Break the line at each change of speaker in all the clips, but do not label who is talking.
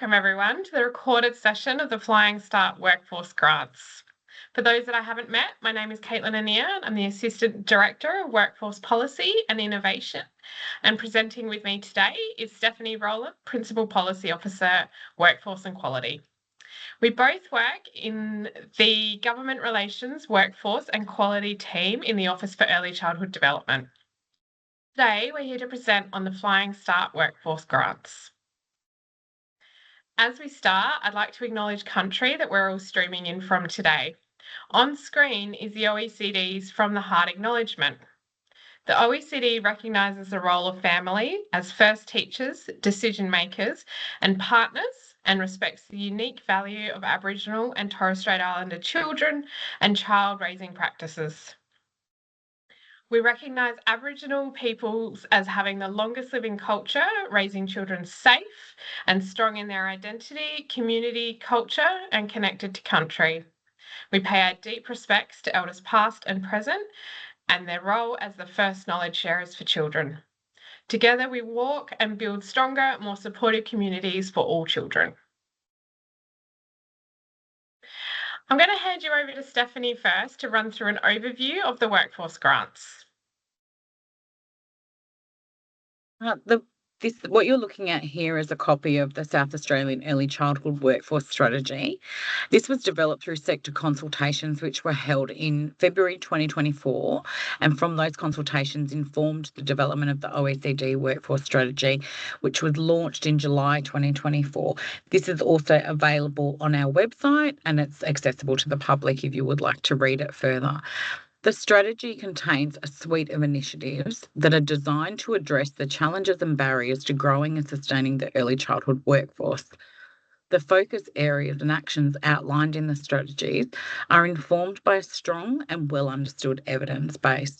Welcome everyone to the recorded session of the Flying Start Workforce Grants. For those that I haven't met, my name is Caitlin Anea. I'm the Assistant Director of Workforce Policy and Innovation. And presenting with me today is Stephanie Rowland, Principal Policy Officer, Workforce and Quality. We both work in the Government Relations, Workforce and Quality team in the Office for Early Childhood Development. Today, we're here to present on the Flying Start Workforce Grants. As we start, I'd like to acknowledge country that we're all streaming in from today. On screen is the OECD's From the Heart acknowledgement. The OECD recognises the role of family as first teachers, decision makers, and partners, and respects the unique value of Aboriginal and Torres Strait Islander children and child raising practices. We recognise Aboriginal peoples as having the longest living culture, raising children safe and strong in their identity, community, culture, and connected to country. We pay our deep respects to elders past and present and their role as the first knowledge sharers for children. Together we walk and build stronger, more supportive communities for all children. I'm going to hand you over to Stephanie first to run through an overview of the workforce grants.
What you're looking at here is a copy of the South Australian Early Childhood Workforce Strategy. This was developed through sector consultations which were held in February 2024, and from those consultations informed the development of the OECD Workforce Strategy, which was launched in July 2024. This is also available on our website and it's accessible to the public if you would like to read it further. The strategy contains a suite of initiatives that are designed to address the challenges and barriers to growing and sustaining the early childhood workforce. The focus areas and actions outlined in the strategies are informed by a strong and well understood evidence base.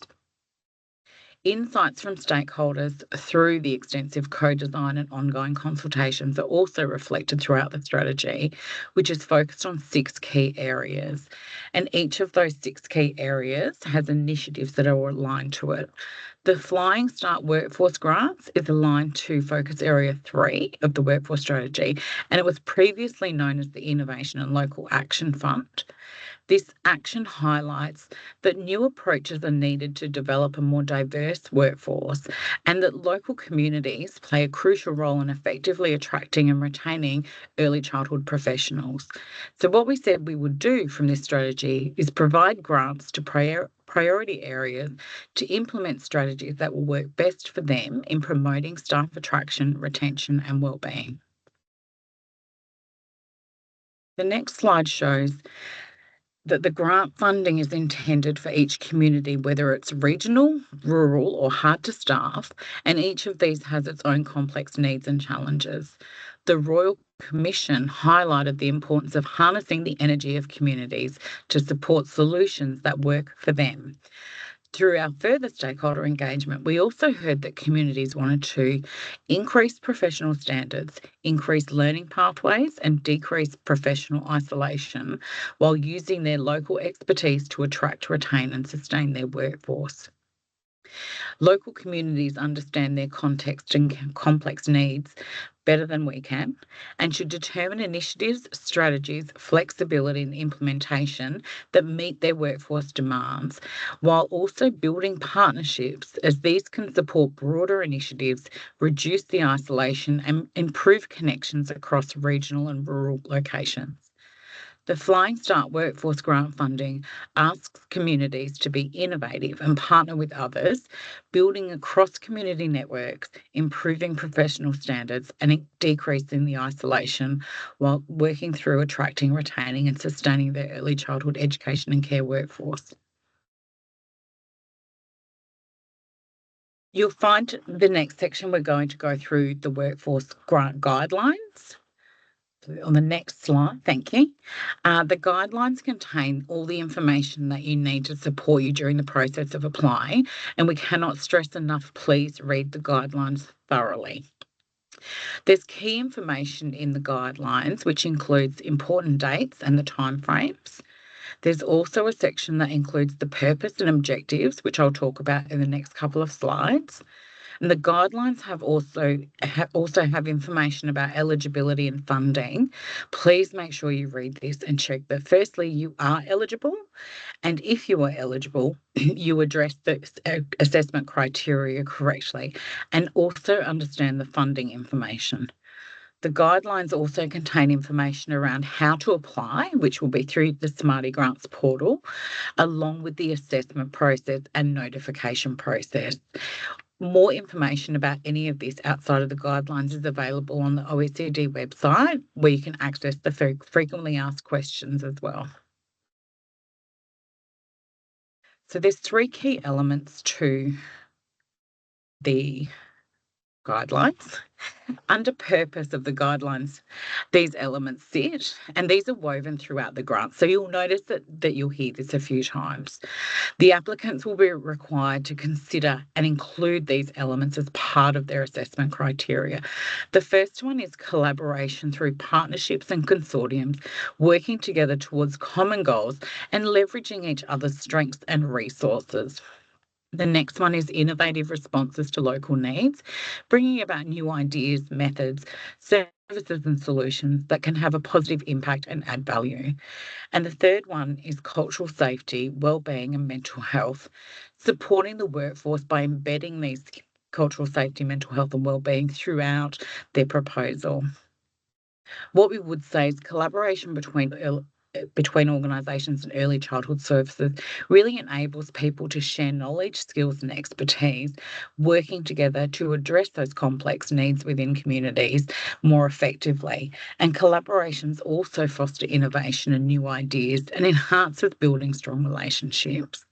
Insights from stakeholders through the extensive co-design and ongoing consultations are also reflected throughout the strategy, which is focused on 6 key areas. And each of those 6 key areas has initiatives that are aligned to it. The Flying Start Workforce Grants is aligned to Focus Area 3 of the Workforce Strategy, and it was previously known as the Innovation and Local Action Fund. This action highlights that new approaches are needed to develop a more diverse workforce and that local communities play a crucial role in effectively attracting and retaining early childhood professionals. So what we said we would do from this strategy is provide grants to priority areas to implement strategies that will work best for them in promoting staff attraction, retention and wellbeing. The next slide shows that the grant funding is intended for each community, whether it's regional, rural, or hard to staff, and each of these has its own complex needs and challenges. The Royal Commission highlighted the importance of harnessing the energy of communities to support solutions that work for them. Through our further stakeholder engagement, we also heard that communities wanted to increase professional standards, increase learning pathways, and decrease professional isolation while using their local expertise to attract, retain, and sustain their workforce. Local communities understand their context and complex needs better than we can and should determine initiatives, strategies, flexibility and implementation that meet their workforce demands, while also building partnerships as these can support broader initiatives, reduce the isolation and improve connections across regional and rural locations. The Flying Start Workforce Grant Funding asks communities to be innovative and partner with others, building across community networks, improving professional standards and decreasing the isolation while working through attracting, retaining and sustaining their early childhood education and care workforce. You'll find the next section we're going to go through the workforce grant guidelines. On the next slide, thank you. The guidelines contain all the information that you need to support you during the process of applying, and we cannot stress enough, please read the guidelines thoroughly. There's key information in the guidelines, which includes important dates and the timeframes. There's also a section that includes the purpose and objectives, which I'll talk about in the next couple of slides. And the guidelines have also have information about eligibility and funding. Please make sure you read this and check that firstly you are eligible, and if you are eligible, you address the assessment criteria correctly and also understand the funding information. The guidelines also contain information around how to apply, which will be through the Smarty Grants portal, along with the assessment process and notification process. More information about any of this outside of the guidelines is available on the OECD website, where you can access the frequently asked questions as well. So there's 3 key elements to the guidelines. Under purpose of the guidelines, these elements sit, and these are woven throughout the grant. So you'll notice that you'll hear this a few times. The applicants will be required to consider and include these elements as part of their assessment criteria. The first one is collaboration through partnerships and consortiums, working together towards common goals and leveraging each other's strengths and resources. The next one is innovative responses to local needs, bringing about new ideas, methods, services and solutions that can have a positive impact and add value. And the third one is cultural safety, wellbeing and mental health, supporting the workforce by embedding these cultural safety, mental health and wellbeing throughout their proposal. What we would say is collaboration between organisations and early childhood services really enables people to share knowledge, skills and expertise, working together to address those complex needs within communities more effectively. And collaborations also foster innovation and new ideas and enhances building strong relationships.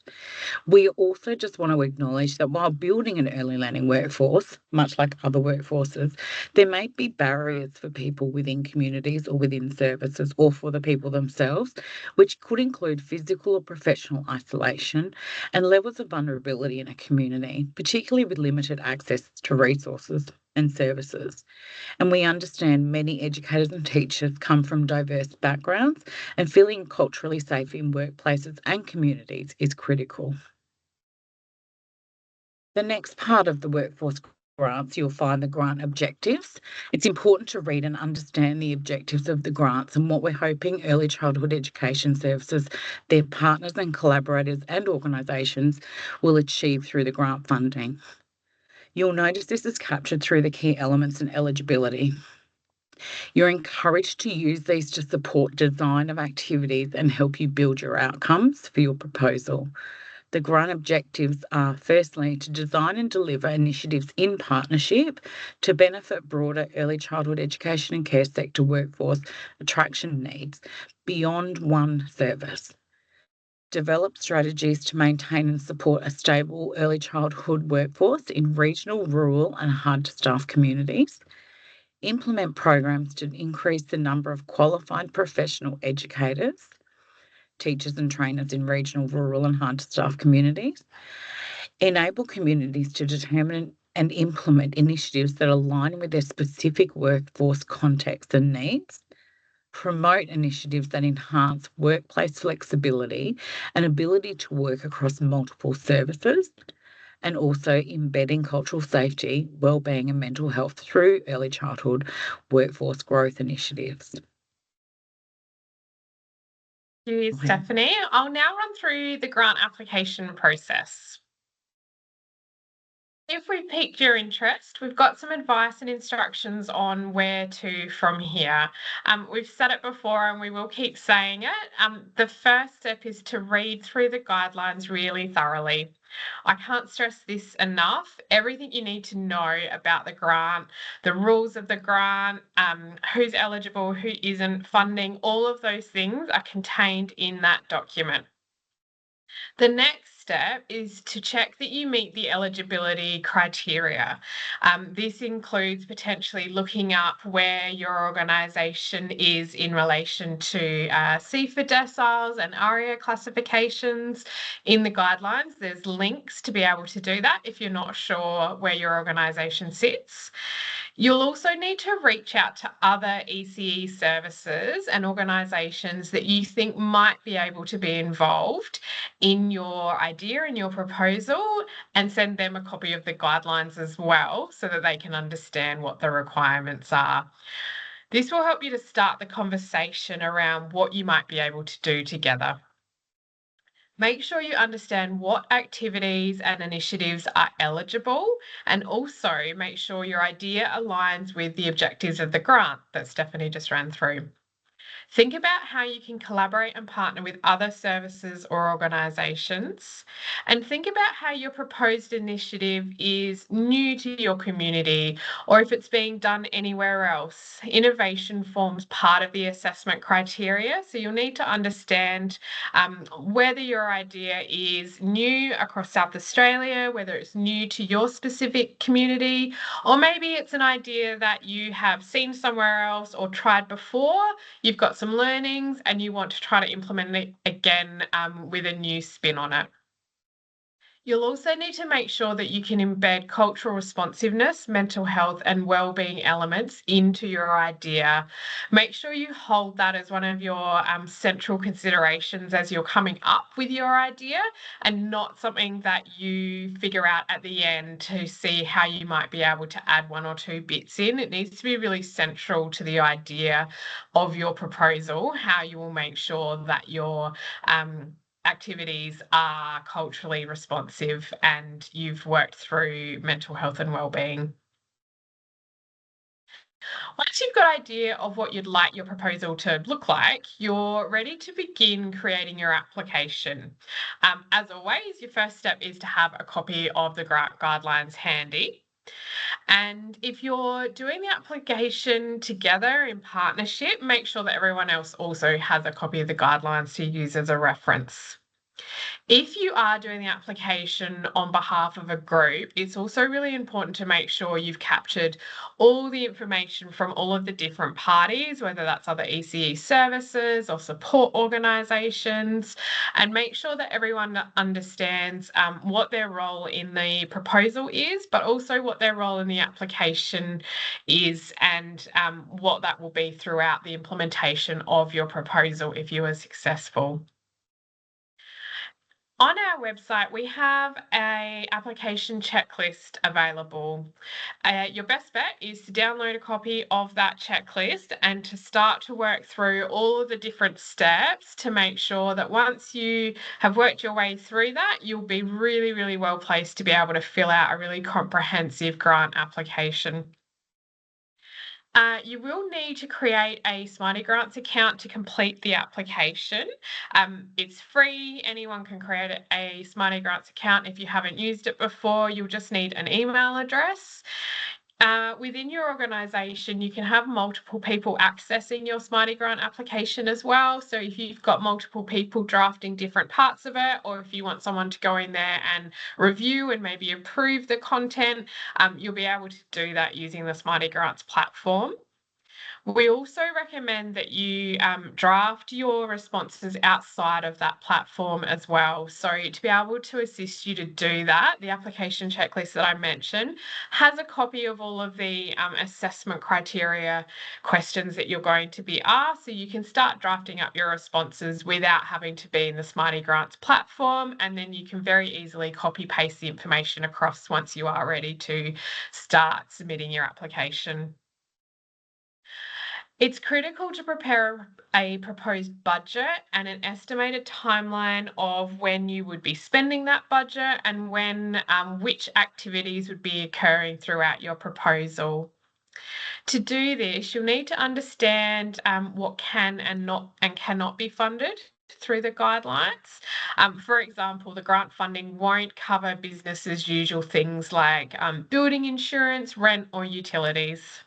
We also just want to acknowledge that while building an early learning workforce, much like other workforces, there may be barriers for people within communities or within services or for the people themselves, which could include physical or professional isolation and levels of vulnerability in a community, particularly with limited access to resources and services. And we understand many educators and teachers come from diverse backgrounds, and feeling culturally safe in workplaces and communities is critical. The next part of the workforce grants, you'll find the grant objectives. It's important to read and understand the objectives of the grants and what we're hoping early childhood education services, their partners and collaborators and organisations will achieve through the grant funding. You'll notice this is captured through the key elements and eligibility. You're encouraged to use these to support design of activities and help you build your outcomes for your proposal. The grant objectives are firstly to design and deliver initiatives in partnership to benefit broader early childhood education and care sector workforce attraction needs beyond one service. Develop strategies to maintain and support a stable early childhood workforce in regional, rural and hard to staff communities. Implement programs to increase the number of qualified professional educators, teachers and trainers in regional, rural and hard to staff communities. Enable communities to determine and implement initiatives that align with their specific workforce context and needs. Promote initiatives that enhance workplace flexibility and ability to work across multiple services, and also embedding cultural safety, wellbeing and mental health through early childhood workforce growth initiatives.
Thank you, Stephanie. I'll now run through the grant application process. If we've piqued your interest, we've got some advice and instructions on where to from here. We've said it before and we will keep saying it. The first step is to read through the guidelines really thoroughly. I can't stress this enough. Everything you need to know about the grant, the rules of the grant, who's eligible, who isn't, funding, all of those things are contained in that document. The next step is to check that you meet the eligibility criteria. This includes potentially looking up where your organisation is in relation to CEFA deciles and ARIA classifications in the guidelines. There's links to be able to do that if you're not sure where your organisation sits. You'll also need to reach out to other ECE services and organisations that you think might be able to be involved in your idea and your proposal, and send them a copy of the guidelines as well so that they can understand what the requirements are. This will help you to start the conversation around what you might be able to do together. Make sure you understand what activities and initiatives are eligible, and also make sure your idea aligns with the objectives of the grant that Stephanie just ran through. Think about how you can collaborate and partner with other services or organisations, and think about how your proposed initiative is new to your community or if it's being done anywhere else. Innovation forms part of the assessment criteria, so you'll need to understand whether your idea is new across South Australia, whether it's new to your specific community, or maybe it's an idea that you have seen somewhere else or tried before. You've got some learnings and you want to try to implement it again with a new spin on it. You'll also need to make sure that you can embed cultural responsiveness, mental health, and well-being elements into your idea. Make sure you hold that as one of your central considerations as you're coming up with your idea, and not something that you figure out at the end to see how you might be able to add one or two bits in. It needs to be really central to the idea of your proposal, how you will make sure that your activities are culturally responsive and you've worked through mental health and wellbeing. Once you've got an idea of what you'd like your proposal to look like, you're ready to begin creating your application. As always, your first step is to have a copy of the grant guidelines handy. And if you're doing the application together in partnership, make sure that everyone else also has a copy of the guidelines to use as a reference. If you are doing the application on behalf of a group, it's also really important to make sure you've captured all the information from all of the different parties, whether that's other ECE services or support organisations, and make sure that everyone understands what their role in the proposal is, but also what their role in the application is, and what that will be throughout the implementation of your proposal if you are successful. On our website, we have a application checklist available. Your best bet is to download a copy of that checklist and to start to work through all of the different steps to make sure that once you have worked your way through that, you'll be really, really well placed to be able to fill out a really comprehensive grant application. You will need to create a Smarty Grants account to complete the application. It's free. Anyone can create a Smarty Grants account. If you haven't used it before, you'll just need an email address. Within your organisation, you can have multiple people accessing your Smarty Grant application as well. So if you've got multiple people drafting different parts of it, or if you want someone to go in there and review and maybe approve the content, you'll be able to do that using the Smarty Grants platform. We also recommend that you draft your responses outside of that platform as well. So to be able to assist you to do that, the application checklist that I mentioned has a copy of all of the assessment criteria questions that you're going to be asked. So you can start drafting up your responses without having to be in the Smarty Grants platform. And then you can very easily copy paste the information across once you are ready to start submitting your application. It's critical to prepare a proposed budget and an estimated timeline of when you would be spending that budget and when which activities would be occurring throughout your proposal. To do this, you'll need to understand what can and cannot be funded through the guidelines. For example, the grant funding won't cover business as usual things like building insurance, rent, or utilities.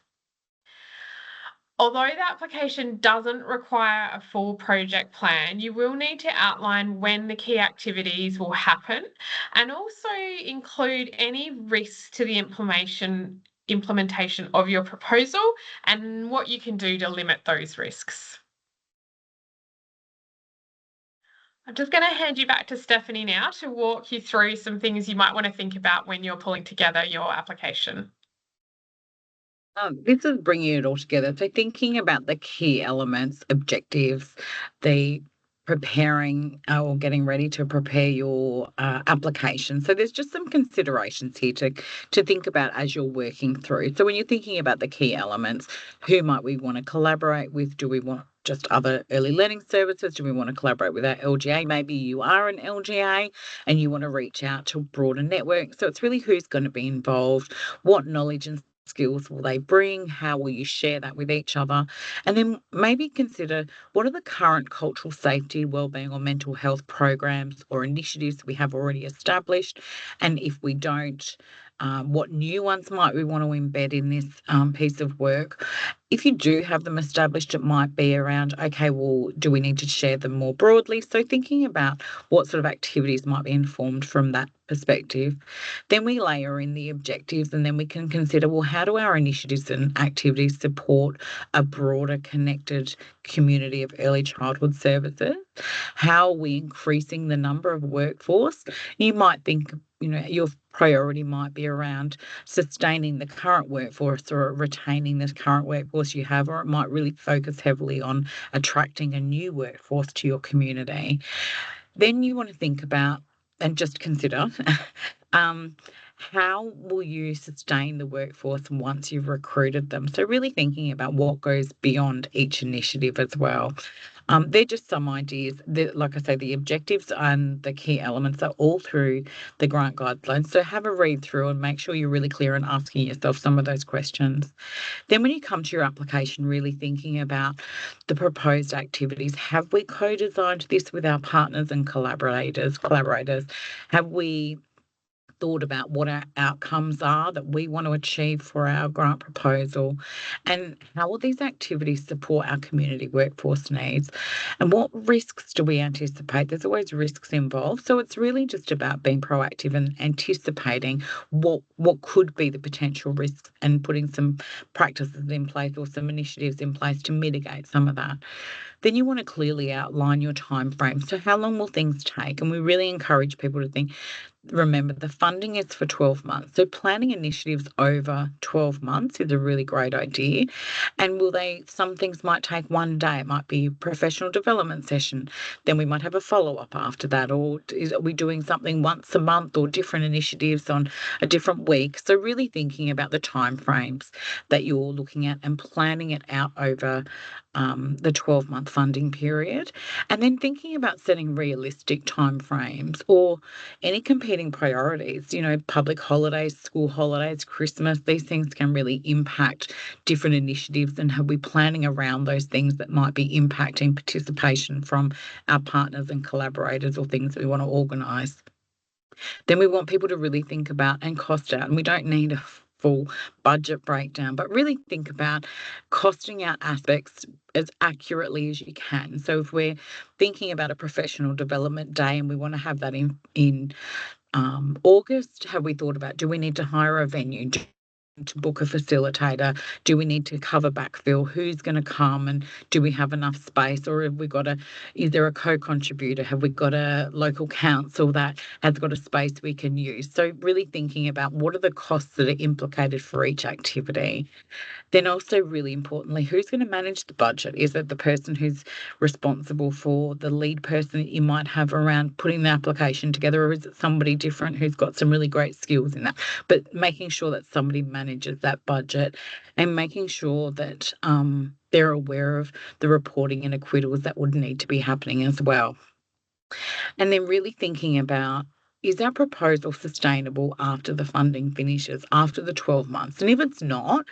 Although the application doesn't require a full project plan, you will need to outline when the key activities will happen and also include any risks to the implementation of your proposal and what you can do to limit those risks. I'm just going to hand you back to Stephanie now to walk you through some things you might want to think about when you're pulling together your application.
This is bringing it all together. So thinking about the key elements, objectives, the preparing or getting ready to prepare your application. So there's just some considerations here to think about as you're working through. So when you're thinking about the key elements, who might we want to collaborate with? Do we want just other early learning services? Do we want to collaborate with our LGA? Maybe you are an LGA and you want to reach out to a broader network. So it's really who's going to be involved, what knowledge and skills will they bring? How will you share that with each other? And then maybe consider what are the current cultural safety, wellbeing, or mental health programs or initiatives we have already established? And if we don't, what new ones might we want to embed in this piece of work? If you do have them established, it might be around, okay, well, do we need to share them more broadly? So thinking about what sort of activities might be informed from that perspective. Then we layer in the objectives and then we can consider, well, how do our initiatives and activities support a broader connected community of early childhood services? How are we increasing the number of workforce? You might think, your priority might be around sustaining the current workforce or retaining the current workforce you have, or it might really focus heavily on attracting a new workforce to your community. Then you want to think about and just consider how will you sustain the workforce once you've recruited them? So really thinking about what goes beyond each initiative as well. They're just some ideas. Like I say, the objectives and the key elements are all through the grant guidelines. So have a read through and make sure you're really clear and asking yourself some of those questions. Then when you come to your application, really thinking about the proposed activities. Have we co-designed this with our partners and collaborators? Have we thought about what our outcomes are that we want to achieve for our grant proposal, and how will these activities support our community workforce needs, and what risks do we anticipate? There's always risks involved, so it's really just about being proactive and anticipating what could be the potential risks and putting some practices in place or some initiatives in place to mitigate some of that. Then you want to clearly outline your time frame. So how long will things take? And we really encourage people to think, remember, the funding is for 12 months. So planning initiatives over 12 months is a really great idea. And some things might take one day. It might be a professional development session. Then we might have a follow-up after that. Or are we doing something once a month or different initiatives on a different week? So really thinking about the timeframes that you're looking at and planning it out over the 12-month funding period. And then thinking about setting realistic timeframes or any competing priorities, public holidays, school holidays, Christmas, these things can really impact different initiatives, and have we planning around those things that might be impacting participation from our partners and collaborators or things that we want to organise. Then we want people to really think about and cost out, and we don't need a full budget breakdown, but really think about costing out aspects as accurately as you can. So if we're thinking about a professional development day and we want to have that in August, have we thought about, do we need to hire a venue? To book a facilitator? Do we need to cover backfill? Who's going to come, and do we have enough space, or have we got is there a co-contributor? Have we got a local council that has got a space we can use? So really thinking about what are the costs that are implicated for each activity. Then also, really importantly, who's going to manage the budget? Is it the person who's responsible for the lead person that you might have around putting the application together, or is it somebody different who's got some really great skills in that? But making sure that somebody manages that budget and making sure that they're aware of the reporting and acquittals that would need to be happening as well. And then really thinking about, is our proposal sustainable after the funding finishes, after the 12 months? And if it's not,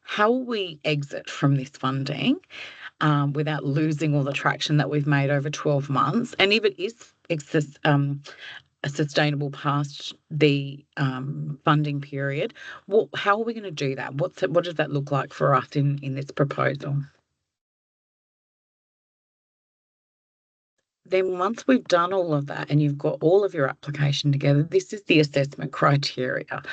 how will we exit from this funding without losing all the traction that we've made over 12 months? And if it is sustainable past the funding period, how are we going to do that? What does that look like for us in this proposal? Then once we've done all of that and you've got all of your application together, this is the assessment criteria.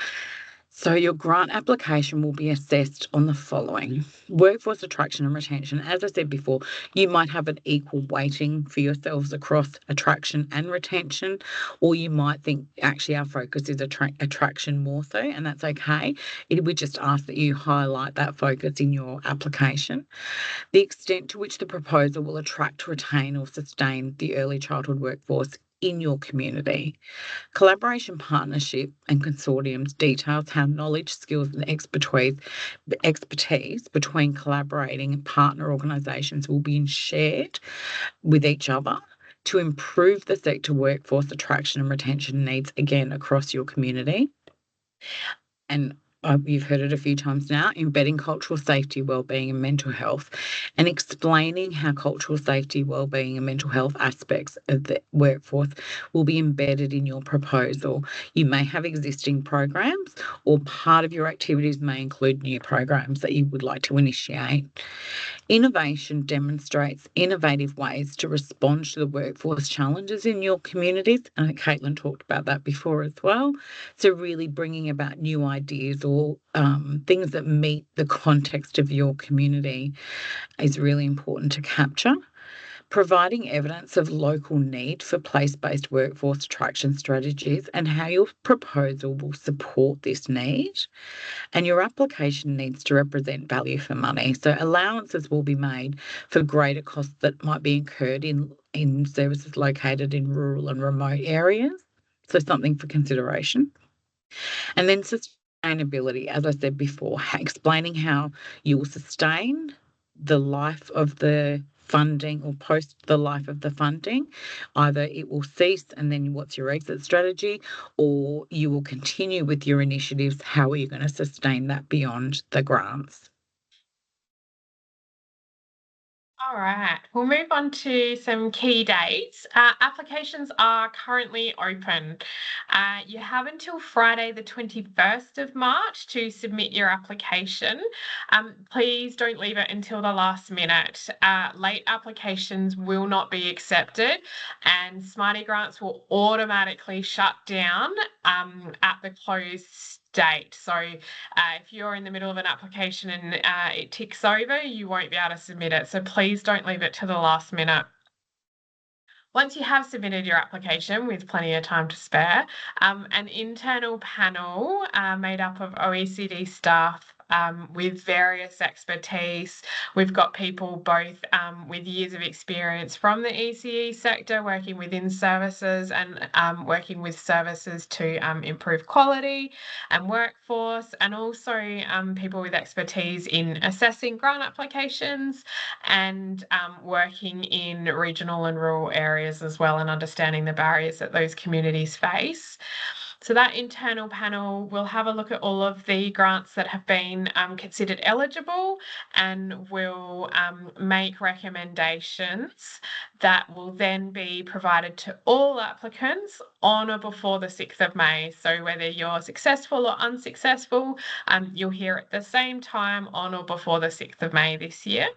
So your grant application will be assessed on the following: workforce attraction and retention. As I said before, you might have an equal weighting for yourselves across attraction and retention, or you might think actually our focus is attraction more so, and that's okay. We just ask that you highlight that focus in your application. The extent to which the proposal will attract, retain, or sustain the early childhood workforce in your community. Collaboration, partnership, and consortiums details how knowledge, skills, and expertise between collaborating and partner organisations will be shared with each other to improve the sector workforce attraction and retention needs again across your community. And you've heard it a few times now, embedding cultural safety, wellbeing, and mental health, and explaining how cultural safety, wellbeing, and mental health aspects of the workforce will be embedded in your proposal. You may have existing programs, or part of your activities may include new programs that you would like to initiate. Innovation demonstrates innovative ways to respond to the workforce challenges in your communities. And I think Caitlin talked about that before as well. So really bringing about new ideas or things that meet the context of your community is really important to capture. Providing evidence of local need for place-based workforce attraction strategies and how your proposal will support this need. And your application needs to represent value for money. So allowances will be made for greater costs that might be incurred in services located in rural and remote areas. So something for consideration. And then sustainability, as I said before, explaining how you will sustain the life of the funding or post the life of the funding. Either it will cease and then what's your exit strategy, or you will continue with your initiatives. How are you going to sustain that beyond the grants?
All right, we'll move on to some key dates. Applications are currently open. You have until Friday, the 21st of March to submit your application. Please don't leave it until the last minute. Late applications will not be accepted, and Smarty Grants will automatically shut down at the close date. So if you're in the middle of an application and it ticks over, you won't be able to submit it. So please don't leave it to the last minute. Once you have submitted your application with plenty of time to spare, an internal panel made up of OECD staff with various expertise. We've got people both with years of experience from the ECE sector, working within services and working with services to improve quality and workforce, and also people with expertise in assessing grant applications and working in regional and rural areas as well, and understanding the barriers that those communities face. So that internal panel will have a look at all of the grants that have been considered eligible, and will make recommendations that will then be provided to all applicants on or before the 6th of May. So whether you're successful or unsuccessful, you'll hear at the same time on or before the 6th of May this year.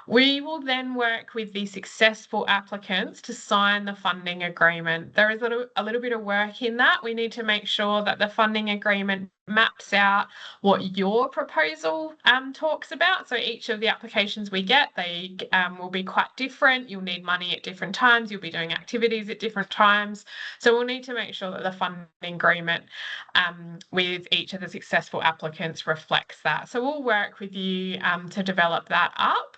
We will then work with the successful applicants to sign the funding agreement. There is a little bit of work in that. We need to make sure that the funding agreement maps out what your proposal talks about. So each of the applications we get, they will be quite different. You'll need money at different times. You'll be doing activities at different times. So we'll need to make sure that the funding agreement with each of the successful applicants reflects that. So we'll work with you to develop that up.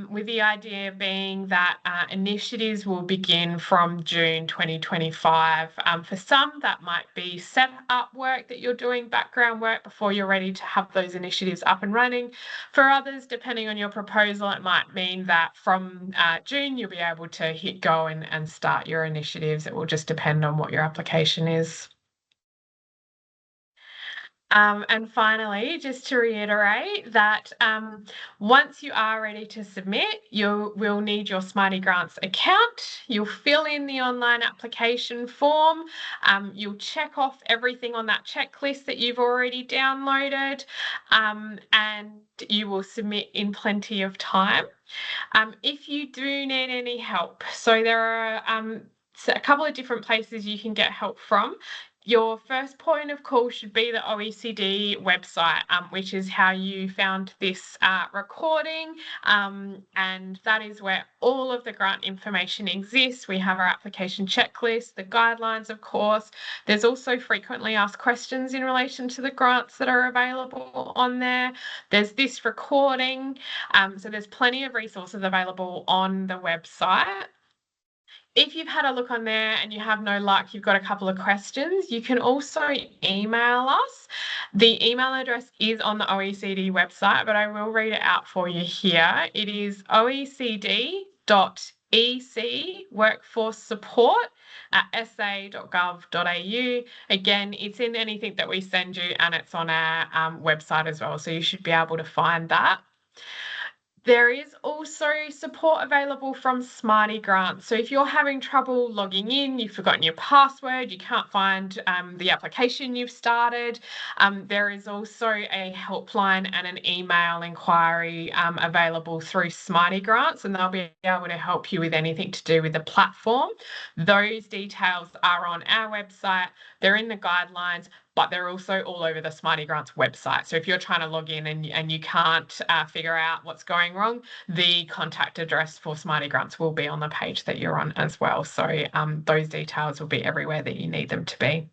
With the idea being that initiatives will begin from June 2025. For some, that might be set up work that you're doing, background work, before you're ready to have those initiatives up and running. For others, depending on your proposal, it might mean that from June you'll be able to hit go and start your initiatives. It will just depend on what your application is. And finally, just to reiterate that once you are ready to submit, you will need your Smarty Grants account. You'll fill in the online application form. You'll check off everything on that checklist that you've already downloaded, and you will submit in plenty of time. If you do need any help, so there are a couple of different places you can get help from. Your first point of call should be the OECD website, which is how you found this recording, and that is where all of the grant information exists. We have our application checklist, the guidelines, of course. There's also frequently asked questions in relation to the grants that are available on there. There's this recording, so there's plenty of resources available on the website. If you've had a look on there and you have no luck, you've got a couple of questions, you can also email us. The email address is on the OECD website, but I will read it out for you here. It is oecd.ecworkforcesupport@sa.gov.au. Again, it's in anything that we send you, and it's on our website as well, so you should be able to find that. There is also support available from Smarty Grants. So if you're having trouble logging in, you've forgotten your password, you can't find the application you've started, there is also a helpline and an email inquiry available through Smarty Grants, and they'll be able to help you with anything to do with the platform. Those details are on our website, they're in the guidelines, but they're also all over the Smarty Grants website. So if you're trying to log in and you can't figure out what's going wrong, the contact address for Smarty Grants will be on the page that you're on as well. So those details will be everywhere that you need them to be.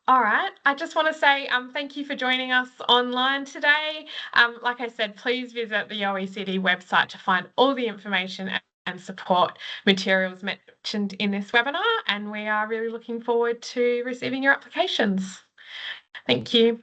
All right, I just want to say thank you for joining us online today. Like I said, please visit the OECD website to find all the information and support materials mentioned in this webinar, and we are really looking forward to receiving your applications. Thank you.